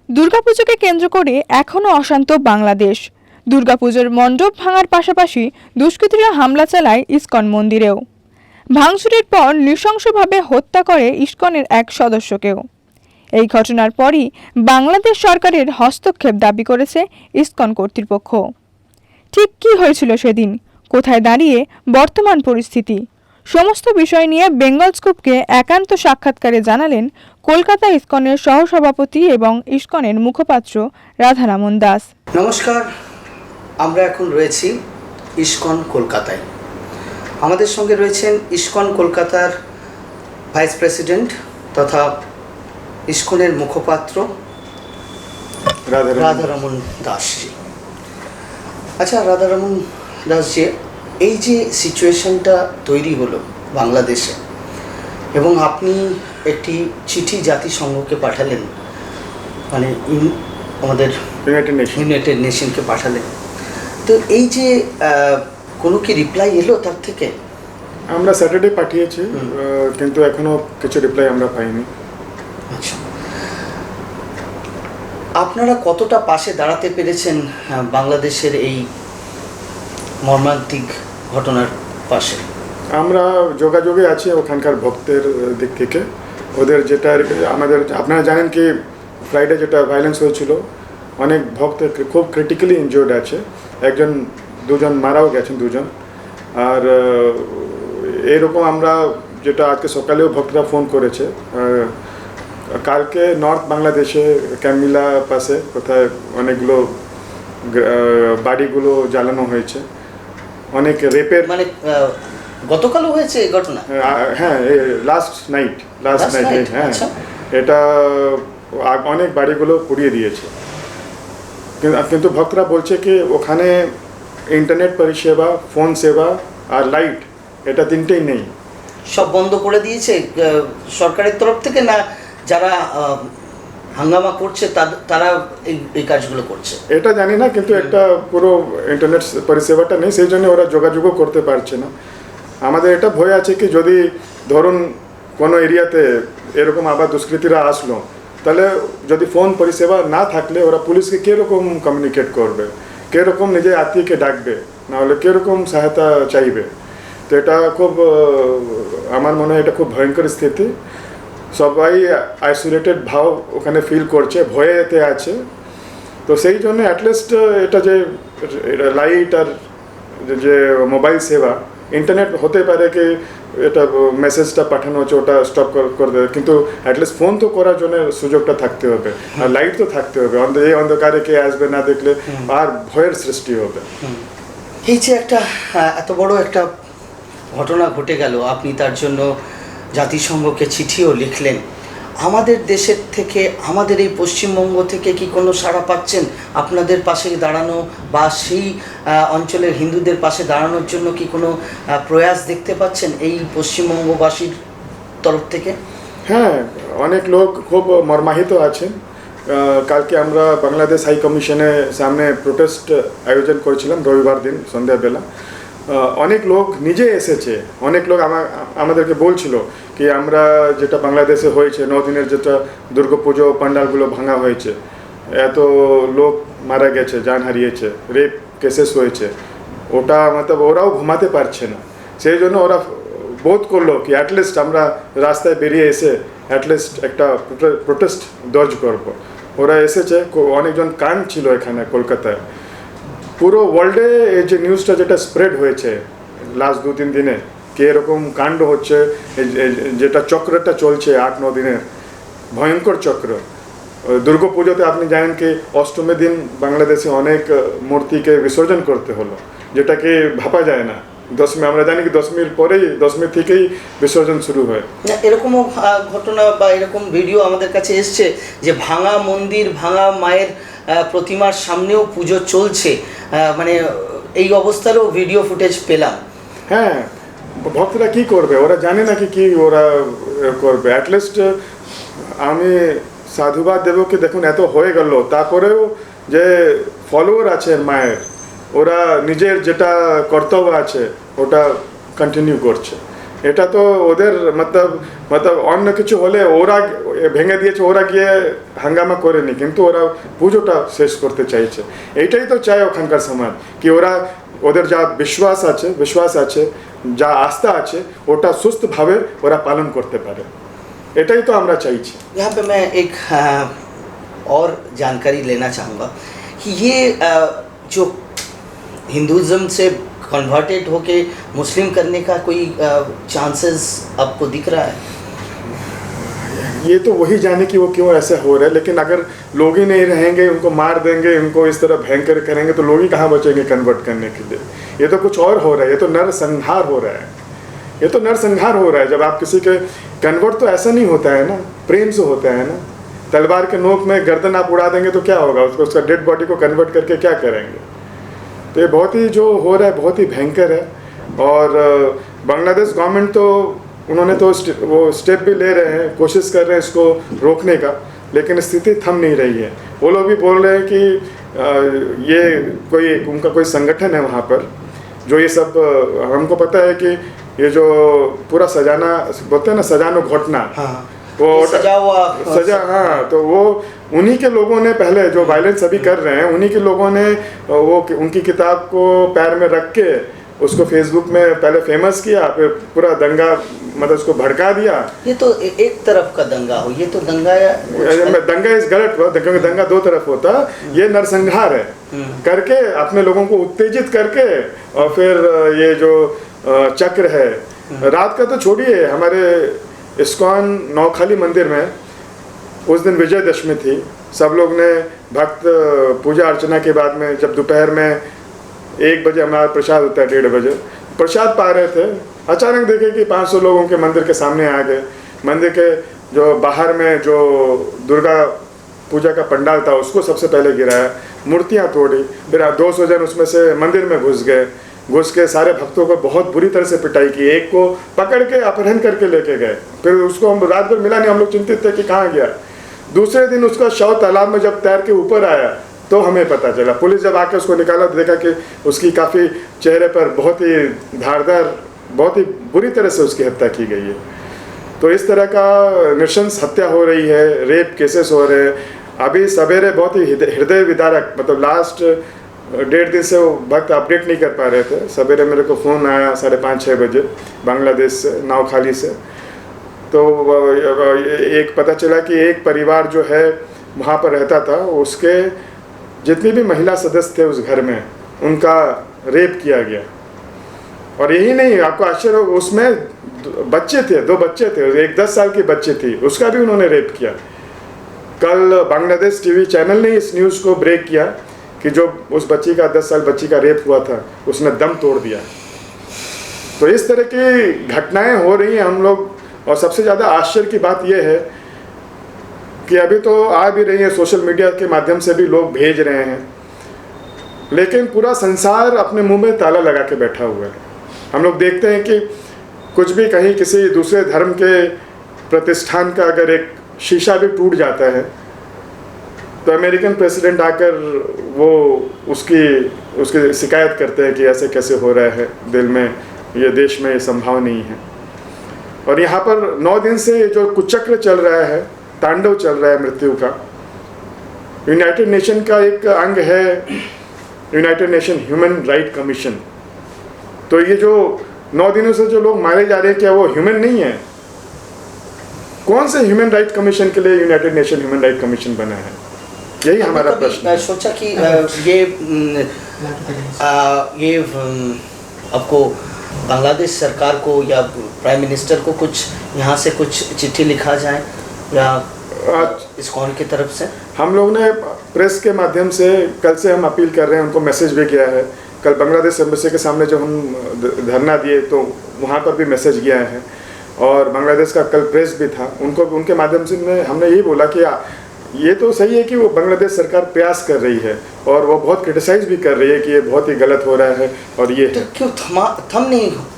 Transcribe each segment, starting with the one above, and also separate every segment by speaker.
Speaker 1: দুর্গাপুজোকে কেন্দ্র করে এখনও অশান্ত বাংলাদেশ। দুর্গাপুজোর মণ্ডপ ভাঙার পাশাপাশি দুষ্কৃতীরা হামলা চালায় ইসকন মন্দিরেও। ভাঙচুরের পর নৃশংসভাবে হত্যা করে ইসকনের এক সদস্যকেও। এই ঘটনার পরই বাংলাদেশ সরকারের হস্তক্ষেপ দাবি করেছে ইসকন কর্তৃপক্ষ। ঠিক কী হয়েছিল সেদিন, কোথায় দাঁড়িয়ে বর্তমান পরিস্থিতি, সমস্ত বিষয় নিয়ে বেঙ্গল স্কুপকে একান্ত সাক্ষাৎকারে জানালেন কলকাতা ইসকনের সহসভাপতি এবং ইসকনের মুখপাত্র রাধারমণ দাস।
Speaker 2: নমস্কার, আমরা এখন রয়েছি ইসকন কলকাতায়। আমাদের সঙ্গে রয়েছেন ইসকন কলকাতার ভাইস প্রেসিডেন্ট তথা ইসকনের মুখপাত্র রাধারমণ দাসজি। আচ্ছা রাধারমণ দাসজি, এই যে সিচুয়েশনটা তৈরি হলো বাংলাদেশে এবং আপনি একটি চিঠি জাতিসংঘকে পাঠালেন, মানে আমাদের ইউনাইটেড নেশনকে পাঠালেন, তো এই যে কোনো কি রিপ্লাই এলো তার থেকে?
Speaker 3: আমরা স্যাটারডে পাঠিয়েছি, কিন্তু এখনো কিছু রিপ্লাই আমরা পাইনি।
Speaker 2: আচ্ছা, আপনারা কতটা পাশে দাঁড়াতে পেরেছেন বাংলাদেশের এই মর্মান্তিক ঘটনার পাশে?
Speaker 3: আমরা যোগাযোগে আছি ওখানকার ভক্তের দিক থেকে। ওদের যেটা আমাদের, আপনারা জানেন কি ফ্রাইডে যেটা ভায়োলেন্স হয়েছিল, অনেক ভক্ত খুব ক্রিটিক্যালি ইনজুর্ড আছে, দুজন মারাও গেছেন দুজন। আর এরকম আমরা যেটা আজকে সকালেও ভক্তরা ফোন করেছে, কালকে নর্থ বাংলাদেশে ক্যামিলা পাশে কোথায় অনেকগুলো বাড়িগুলো জ্বালানো হয়েছে, অনেক রেপের,
Speaker 2: মানে গতকালও হয়েছে এই ঘটনা?
Speaker 3: হ্যাঁ, লাস্ট নাইট হ্যাঁ, এটা অনেক বাড়িগুলো পুড়িয়ে দিয়েছে। কিন্তু ভক্তরা বলছে কি ওখানে ইন্টারনেট পরিষেবা, ফোন সেবা আর লাইট, এটা তিনটেই নেই,
Speaker 2: সব বন্ধ করে দিয়েছে সরকারের তরফ থেকে, না যারা হাঙ্গামা করছে তারা এই কাজগুলো করছে
Speaker 3: এটা জানি না, কিন্তু একটা পুরো ইন্টারনেট পরিষেবাটা নেই, সেই জন্য ওরা যোগাযোগও করতে পারছে না। আমাদের এটা ভয় আছে কি যদি ধরুন কোনো এরিয়াতে এরকম আবার দুষ্কৃতীরা আসলো, তাহলে যদি ফোন পরিষেবা না থাকলে ওরা পুলিশকে কীরকম কমিউনিকেট করবে, কীরকম নিজের আত্মীয়কে ডাকবে, নাহলে কীরকম সহায়তা চাইবে। তো এটা খুব, আমার মনে হয় এটা খুব ভয়ঙ্কর স্থিতি। সবাই আইসোলেটেড ভাব ওখানে ফিল করছে, ভয়েতে আছে। তো সেই জন্য অ্যাটলিস্ট এটা যে লাইট আর যে মোবাইল সেবা, ইন্টারনেট হতে পারে কি এটা মেসেজটা পাঠানো হচ্ছে ওটা স্টপ করে দেবে, কিন্তু অ্যাটলিস্ট ফোন তো করার জন্য সুযোগটা থাকতে হবে, আর লাইট তো থাকতে হবে। এই অন্ধকারে কে আসবে না দেখলে আর ভয়ের সৃষ্টি হবে।
Speaker 2: এই যে একটা এত বড় একটা ঘটনা ঘটে গেল, আপনি তার জন্য জাতিসংঘকে চিঠিও লিখলেন। আমাদের দেশের থেকে, আমাদের এই পশ্চিমবঙ্গ থেকে কি কোনো সাড়া পাচ্ছেন আপনাদের পাশে দাঁড়ানো বা সেই অঞ্চলের হিন্দুদের পাশে দাঁড়ানোর জন্য কি কোনো প্রয়াস দেখতে পাচ্ছেন এই পশ্চিমবঙ্গবাসীর তরফ থেকে?
Speaker 3: হ্যাঁ, অনেক লোক খুব মর্মাহিত আছেন। কালকে আমরা বাংলাদেশ হাই কমিশনের সামনে প্রোটেস্ট আয়োজন করেছিলাম রবিবার দিন সন্ধ্যাবেলা। অনেক লোক নিজে এসেছে, অনেক লোক আমাদেরকে বলছিল কি আমরা যেটা বাংলাদেশে হয়েছে 9 দিনের যেটা দুর্গাপুজো পান্ডালগুলো ভাঙা হয়েছে, এত লোক মারা গেছে, জান হারিয়েছে, রেপ কেসেস হয়েছে, ওটা মতলব ওরাও ঘুমাতে পারছে না। সেই জন্য ওরা বোধ করলো কি অ্যাটলিস্ট আমরা রাস্তায় বেরিয়ে এসে অ্যাটলিস্ট একটা প্রোটেস্ট দর্জ করব। ওরা এসেছে, অনেকজন কান ছিল এখানে কলকাতায়। পুরো ওয়ার্ল্ডে এই যে নিউজটা যেটা স্প্রেড হয়েছে লাস্ট 2-3 দিনে, কি এরকম কাণ্ড হচ্ছে, যেটা চক্রটা চলছে 8-9 দিনের ভয়ঙ্কর চক্র। দুর্গাপুজোতে আপনি জানেন কি অষ্টমীর দিন বাংলাদেশে অনেক মূর্তিকে বিসর্জন করতে হলো, যেটাকে ভাবা যায় না। দশমী, আমরা জানি কি দশমীর পরেই, দশমী থেকেই বিসর্জন শুরু হয়।
Speaker 2: এরকমও ঘটনা বা এরকম ভিডিও আমাদের কাছে এসছে যে ভাঙা মন্দির, ভাঙা মায়ের প্রতিমার সামনেও পুজো চলছে, মানে এই অবস্থারও ভিডিও ফুটেজ পেলাম।
Speaker 3: হ্যাঁ, ভক্তরা কি করবে, ওরা জানে নাকি কি ওরা করবে। অ্যাটলিস্ট আমি সাধুবাদ দেব কি দেখুন এত হয়ে গেল, তারপরেও যে ফলোয়ার আছে মায়ের, ওরা নিজের যেটা কর্তব্য আছে ওটা কন্টিনিউ করছে। এটা তো ওদের मतलब অন্য কিছু হলে ওরা ভেঙে দিয়েছে, ওরা গিয়ে হাঙ্গামা করেনি, কিন্তু ওরা পুজোটা শেষ করতে চাইছে। এইটাই তো চায় ওখানকার সমাজ, কি ওদের যা বিশ্বাস আছে, যা আস্থা আছে, ওটা সুস্থভাবে ওরা পালন করতে পারে। এটাই তো আমরা চাইছি।
Speaker 2: यहाँ पे मैं एक और जानकारी लेना चाहूँगा कि ये जो हिंदुज़म से कन्वर्टेड होके मुस्लिम करने का कोई चांसेस आपको दिख रहा है?
Speaker 3: ये तो वही जाने कि वो क्यों ऐसा हो रहा है, लेकिन अगर लोग ही नहीं रहेंगे, उनको मार देंगे, उनको इस तरह भयंकर करेंगे, तो लोग ही कहाँ बचेंगे कन्वर्ट करने के लिए। ये तो कुछ और हो रहा है, ये तो नरसंहार हो रहा है, ये तो नरसंहार हो रहा है। जब आप किसी के कन्वर्ट, तो ऐसा नहीं होता है ना, प्रेम से होता है ना। तलवार के नोक में गर्दन आप उड़ा देंगे तो क्या होगा, उसका डेड बॉडी को कन्वर्ट करके क्या करेंगे। तो ये बहुत ही जो हो रहा है बहुत ही भयंकर है। और बांग्लादेश गवर्नमेंट तो उन्होंने तो वो स्टेप भी ले रहे हैं, कोशिश कर रहे हैं इसको रोकने का, लेकिन स्थिति थम नहीं रही है। वो लोग भी बोल रहे हैं कि ये उनका कोई संगठन है वहाँ पर जो ये सब, हमको पता है कि ये जो पूरा सजाना बोलते हैं ना, सजानो घोटना,
Speaker 2: हाँ,
Speaker 3: वो
Speaker 2: सजा
Speaker 3: हाँ, तो वो उन्हीं के लोगों ने पहले जो वायलेंस अभी कर रहे हैं, उन्हीं के लोगों ने वो उनकी किताब को पैर में रख के उसको फेसबुक में पहले फेमस किया, फिर पूरा दंगा मतलब उसको भड़का दिया।
Speaker 2: ये तो एक तरफ का दंगा हो, ये तो दंगा
Speaker 3: दंगा इस गलत हुआ, क्योंकि दंगा दो तरफ होता, ये नरसंहार है करके अपने लोगों को उत्तेजित करके, और फिर ये जो चक्र है, रात का तो छोड़िए, हमारे इस्कॉन नौखाली मंदिर में उस दिन विजयदशमी थी, सब लोग ने भक्त पूजा अर्चना के बाद में, जब दोपहर में 1 बजे हमारा प्रसाद होता है, 1:30 बजे प्रसाद पा रहे थे, अचानक देखे कि 500 लोगों के मंदिर के सामने आ गए। मंदिर के जो बाहर में जो दुर्गा पूजा का पंडाल था उसको सबसे पहले गिराया, मूर्तियाँ तोड़ी, फिर 200 जन उसमें से मंदिर में घुस गए, घुस के सारे भक्तों को बहुत बुरी तरह से पिटाई की, एक को पकड़ के अपहरण करके लेके गए, फिर उसको हम रात भर मिला नहीं, हम लोग चिंतित थे कि कहाँ गया। दूसरे दिन उसका शव तालाब में जब तैर के ऊपर आया तो हमें पता चला, पुलिस जब आके उसको निकाला तो देखा कि उसकी काफ़ी चेहरे पर बहुत ही धारदार, बहुत ही बुरी तरह से उसकी हत्या की गई है। तो इस तरह का नृशंस हत्या हो रही है, रेप केसेस हो रहे हैं। अभी सवेरे बहुत ही हृदय विदारक, मतलब लास्ट 1.5 दिन से वो भक्त अपडेट नहीं कर पा रहे थे। सवेरे मेरे को फ़ोन आया 5:30-6 बजे बांग्लादेश से, नौखाली से, तो एक पता चला कि एक परिवार जो है वहाँ पर रहता था, उसके जितनी भी महिला सदस्य थे उस घर में, उनका रेप किया गया। और यही नहीं, आपको आश्चर्य होगा, उसमें बच्चे थे, 2 बच्चे थे, एक 10 साल की बच्ची थी, उसका भी उन्होंने रेप किया। कल बांग्लादेश टीवी चैनल ने इस न्यूज़ को ब्रेक किया कि जो उस बच्ची का 10 साल बच्ची का रेप हुआ था, उसने दम तोड़ दिया। तो इस तरह की घटनाएं हो रही हैं हम लोग, और सबसे ज़्यादा आश्चर्य की बात यह है कि अभी तो आ भी रही है, सोशल मीडिया के माध्यम से भी लोग भेज रहे हैं, लेकिन पूरा संसार अपने मुंह में ताला लगा के बैठा हुआ है। हम लोग देखते हैं कि कुछ भी कहीं किसी दूसरे धर्म के प्रतिष्ठान का अगर एक शीशा भी टूट जाता है तो अमेरिकन प्रेसिडेंट आकर वो उसकी शिकायत करते हैं कि ऐसे कैसे हो रहा है, दिल में ये देश में ये संभव नहीं है। और यहाँ पर 9 दिन से जो कुचक्र चल रहा है, तांडव चल रहा है मृत्यु का, यूनाइटेड नेशन का एक अंग है United nation human right commission. तो ये जो 9 दिनों से जो लोग मारे जा रहे हैं, क्या वो ह्यूमन नहीं है? कौन से ह्यूमन राइट कमीशन के लिए United nation human right commission बना है? यही हमारा प्रश्न है।
Speaker 2: सोचा कि ये आपको बांग्लादेश सरकार को या प्राइम मिनिस्टर को कुछ यहाँ से कुछ चिट्ठी लिखा जाए या इस्कॉन की तरफ से? हम लोग ने प्रेस के माध्यम से कल से हम अपील कर रहे हैं, उनको मैसेज भी किया है। कल बांग्लादेश एम्बेसी के सामने जब हम धरना दिए तो वहाँ पर भी मैसेज गया है, और बांग्लादेश का कल प्रेस भी था, उनको उनके माध्यम से हमने यही बोला कि ये तो सही है कि वो बांग्लादेश सरकार प्रयास कर रही है, और वो बहुत क्रिटिसाइज भी कर रही है कि ये बहुत ही गलत हो रहा है, और ये तो क्यों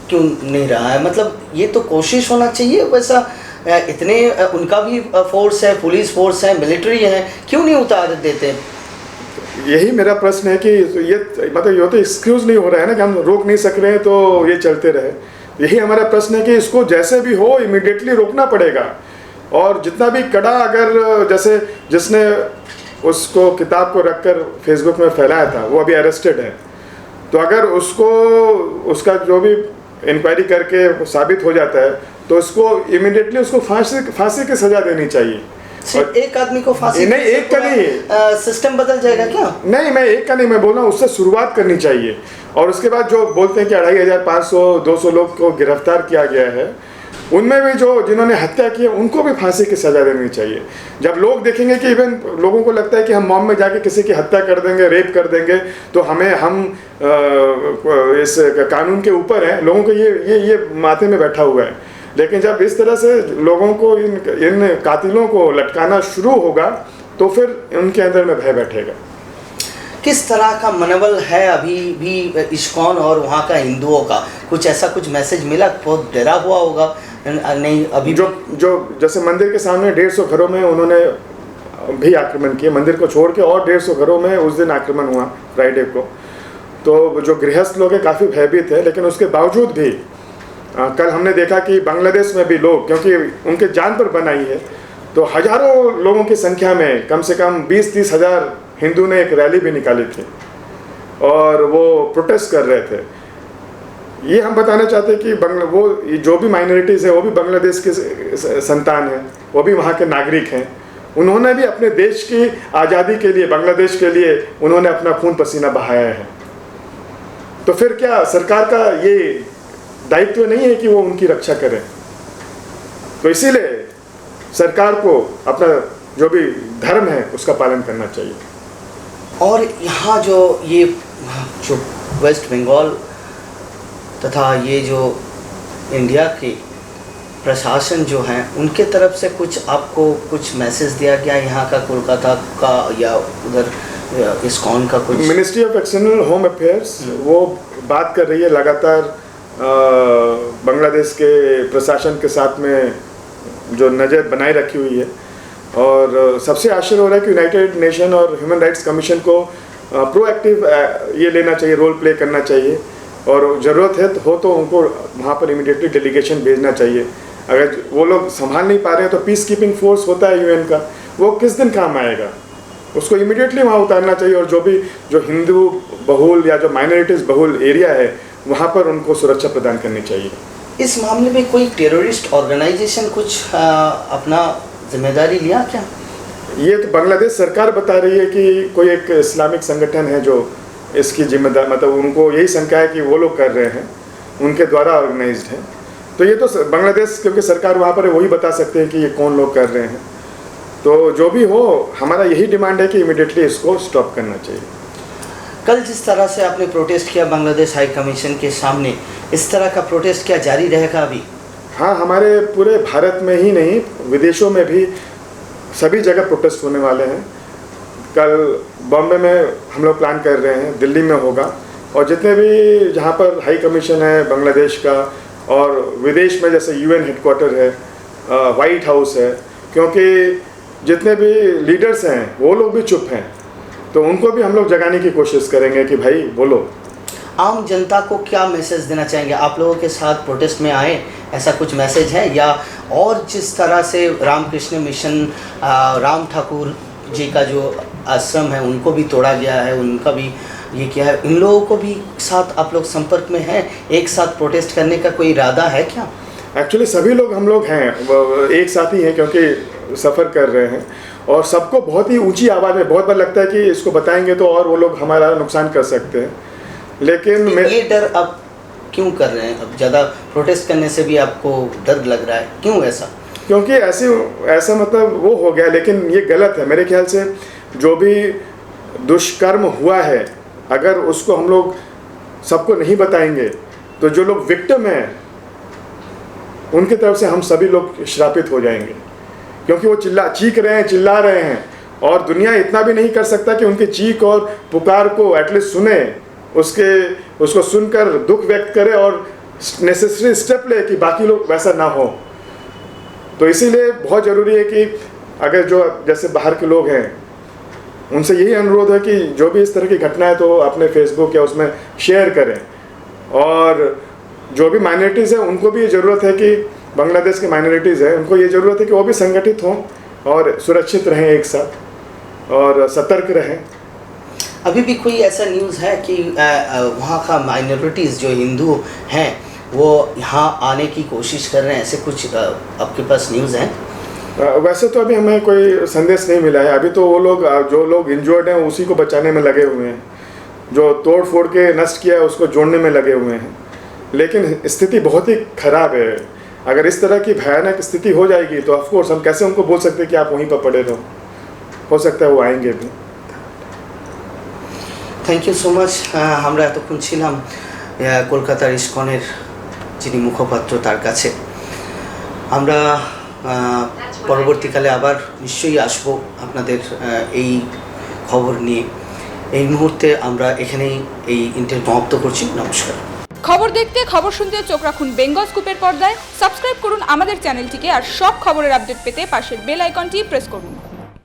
Speaker 2: क्यों नहीं रहा है? मतलब ये तो कोशिश होना चाहिए वैसा, इतने उनका भी फोर्स है, पुलिस फोर्स है, मिलिट्री है, क्यों नहीं उतार देते?
Speaker 3: यही मेरा प्रश्न है कि ये मतलब ये तो एक्सक्यूज़ नहीं हो रहा है ना कि हम रोक नहीं सक रहे हैं तो ये चलते रहे। यही हमारा प्रश्न है कि इसको जैसे भी हो इमीडिएटली रोकना पड़ेगा। और जितना भी कड़ा, अगर जैसे जिसने उसको किताब को रखकर फेसबुक में फैलाया था वो अभी अरेस्टेड है, तो अगर उसको उसका जो भी इंक्वायरी करके साबित हो जाता है तो उसको इमीडिएटली उसको फांसी की सज़ा देनी चाहिए।
Speaker 2: सिर्फ एक आदमी को फांसी
Speaker 3: नहीं, एक का नहीं,
Speaker 2: सिस्टम बदल जाएगा क्या?
Speaker 3: नहीं, मैं एक का नहीं, मैं बोल रहा हूँ उससे शुरुआत करनी चाहिए। और उसके बाद जो बोलते हैं कि 2500-200 लोग को गिरफ्तार किया गया है, उनमें भी जो जिन्होंने हत्या की है उनको भी फांसी की सज़ा देनी चाहिए। जब लोग देखेंगे कि इवन लोगों को लगता है कि हम मॉब में जाके किसी की हत्या कर देंगे, रेप कर देंगे, तो हम इस कानून के ऊपर हैं, लोगों को ये माथे में बैठा हुआ है। लेकिन जब इस तरह से लोगों को इन कातिलों को लटकाना शुरू होगा तो फिर उनके अंदर में भय बैठेगा।
Speaker 2: किस तरह का मनोबल है अभी भी इस्कॉन और वहाँ का हिंदुओं का? कुछ ऐसा कुछ मैसेज मिला? बहुत डरा हुआ होगा नहीं अभी
Speaker 3: जो जैसे मंदिर के सामने 150 घरों में उन्होंने भी आक्रमण किए, मंदिर को छोड़ के और 150 घरों में उस दिन आक्रमण हुआ फ्राइडे को। तो जो गृहस्थ लोग हैं काफ़ी भयभीत है, लेकिन उसके बावजूद भी कल हमने देखा कि बांग्लादेश में भी लोग, क्योंकि उनके जान पर बनाई है, तो हजारों लोगों की संख्या में कम से कम 20-30 हज़ार हिंदू ने एक रैली भी निकाली थी और वो प्रोटेस्ट कर रहे थे। ये हम बताना चाहते हैं कि वो जो भी माइनॉरिटीज़ है वो भी बांग्लादेश के संतान हैं, वो भी वहाँ के नागरिक हैं। उन्होंने भी अपने देश की आज़ादी के लिए, बांग्लादेश के लिए उन्होंने अपना खून पसीना बहाया है। तो फिर क्या सरकार का ये दायित्व नहीं है कि वो उनकी रक्षा करे? तो इसीलिए सरकार को अपना जो भी धर्म है उसका पालन करना चाहिए।
Speaker 2: और यहाँ जो वेस्ट बंगाल तथा ये जो इंडिया के प्रशासन जो हैं उनके तरफ से कुछ आपको कुछ मैसेज दिया गया यहाँ का, कोलकाता का या उधर इस्कॉन का कुछ?
Speaker 3: Ministry of external home affairs वो बात कर रही है लगातार बांग्लादेश के प्रशासन के साथ में जो नज़र बनाए रखी हुई है। और सबसे आश्चर्य हो रहा है कि यूनाइटेड नेशन और ह्यूमन राइट्स कमीशन को प्रोएक्टिव ये लेना चाहिए, रोल प्ले करना चाहिए, और ज़रूरत है तो उनको वहाँ पर इमीडिएटली डेलीगेशन भेजना चाहिए। अगर वो लोग संभाल नहीं पा रहे हैं तो पीस कीपिंग फोर्स होता है यूएन का, वो किस दिन काम आएगा, उसको इमीडिएटली वहाँ उतारना चाहिए। और जो हिंदू बहुल या जो माइनॉरिटीज़ बहुल एरिया है वहाँ पर उनको सुरक्षा प्रदान करनी चाहिए।
Speaker 2: इस मामले में कोई टेररिस्ट ऑर्गेनाइजेशन कुछ अपना जिम्मेदारी लिया क्या?
Speaker 3: ये तो बांग्लादेश सरकार बता रही है कि कोई एक इस्लामिक संगठन है जो इसकी जिम्मेदार, मतलब उनको यही शंका है कि वो लोग कर रहे हैं, उनके द्वारा ऑर्गेनाइज्ड है। तो ये तो बांग्लादेश, क्योंकि सरकार वहाँ पर है, वही बता सकते हैं कि ये कौन लोग कर रहे हैं। तो जो भी हो, हमारा यही डिमांड है कि इमीडिएटली इसको स्टॉप करना चाहिए।
Speaker 2: कल जिस तरह से आपने प्रोटेस्ट किया बांग्लादेश हाई कमीशन के सामने, इस तरह का प्रोटेस्ट क्या जारी रहेगा अभी?
Speaker 3: हाँ, हमारे पूरे भारत में ही नहीं, विदेशों में भी सभी जगह प्रोटेस्ट होने वाले हैं। कल बॉम्बे में हम लोग प्लान कर रहे हैं, दिल्ली में होगा, और जितने भी जहाँ पर हाई कमीशन है बांग्लादेश का, और विदेश में जैसे यूएन हेडक्वार्टर है, वाइट हाउस है, क्योंकि जितने भी लीडर्स हैं वो लोग भी चुप हैं, तो उनको भी हम लोग जगाने की कोशिश करेंगे कि भाई बोलो।
Speaker 2: आम जनता को क्या मैसेज देना चाहेंगे? आप लोगों के साथ प्रोटेस्ट में आए, ऐसा कुछ मैसेज है? या और जिस तरह से रामकृष्ण मिशन, राम ठाकुर जी का जो आश्रम है उनको भी तोड़ा गया है, उनका भी ये क्या है, इन लोगों को भी साथ आप लोग संपर्क में हैं? एक साथ प्रोटेस्ट करने का कोई इरादा है क्या?
Speaker 3: एक्चुअली सभी लोग हम लोग हैं, एक साथ ही हैं, क्योंकि सफ़र कर रहे हैं, और सबको बहुत ही ऊंची आवाज़ में, बहुत बार लगता है कि इसको बताएंगे तो और वो लोग हमारा नुकसान कर सकते हैं, लेकिन
Speaker 2: ये डर अब क्यों कर रहे हैं? अब ज़्यादा प्रोटेस्ट करने से भी आपको डर लग रहा है, क्यों ऐसा?
Speaker 3: क्योंकि ऐसा मतलब वो हो गया, लेकिन ये गलत है मेरे ख्याल से। जो भी दुष्कर्म हुआ है, अगर उसको हम लोग सबको नहीं बताएंगे तो जो लोग विक्टिम हैं उनकी तरफ से हम सभी लोग श्रापित हो जाएंगे, क्योंकि वो चीख रहे हैं, चिल्ला रहे हैं, और दुनिया इतना भी नहीं कर सकता कि उनकी चीख और पुकार को एटलीस्ट सुने, उसको सुनकर दुख व्यक्त करे और नेसेसरी स्टेप ले कि बाकी लोग वैसा ना हो। तो इसीलिए बहुत ज़रूरी है कि अगर जो जैसे बाहर के लोग हैं उनसे यही अनुरोध है कि जो भी इस तरह की घटना है तो अपने फेसबुक या उसमें शेयर करें, और जो भी माइनॉरिटीज़ है उनको भी ये ज़रूरत है कि बांग्लादेश की माइनॉरिटीज़ है उनको ये ज़रूरत है कि वो भी संगठित हों और सुरक्षित रहें एक साथ और सतर्क रहें।
Speaker 2: अभी भी कोई ऐसा न्यूज़ है कि वहाँ का माइनॉरिटीज़ जो हिंदू हैं वो यहाँ आने की कोशिश कर रहे हैं, ऐसे कुछ आपके पास न्यूज़ है?
Speaker 3: वैसे तो अभी हमें कोई संदेश नहीं मिला है। अभी तो वो लोग जो लोग इंजर्ड हैं उसी को बचाने में लगे हुए हैं, जो तोड़ फोड़ के नष्ट किया है उसको जोड़ने में लगे हुए हैं। लेकिन स्थिति बहुत ही ख़राब है। अगर इस तरह की भयानक स्थिति हो जाएगी तो ऑफकोर्स हम कैसे उनको बोल सकते हैं कि आप वहीं पर पड़े रहो। हो सकता है वो आएंगे भी।
Speaker 2: Thank you so much. আমরা এতক্ষণ ছিলাম কলকাতার ইসকনের যিনি মুখপাত্র তার কাছে। আমরা পরবর্তীকালে আবার নিশ্চয়ই আসব আপনাদের এই খবর নিয়ে। এই মুহূর্তে আমরা এখানেই এই ইন্টারভিউ সমাপ্ত করছি। নমস্কার।
Speaker 4: খবর দেখতে খবর শুনতে চোখ রাখুন বেঙ্গল স্কুপের পর্দায়। সাবস্ক্রাইব করুন আমাদের চ্যানেলটিকে আর সব খবরের আপডেট পেতে পাশের বেল আইকনটি প্রেস করুন।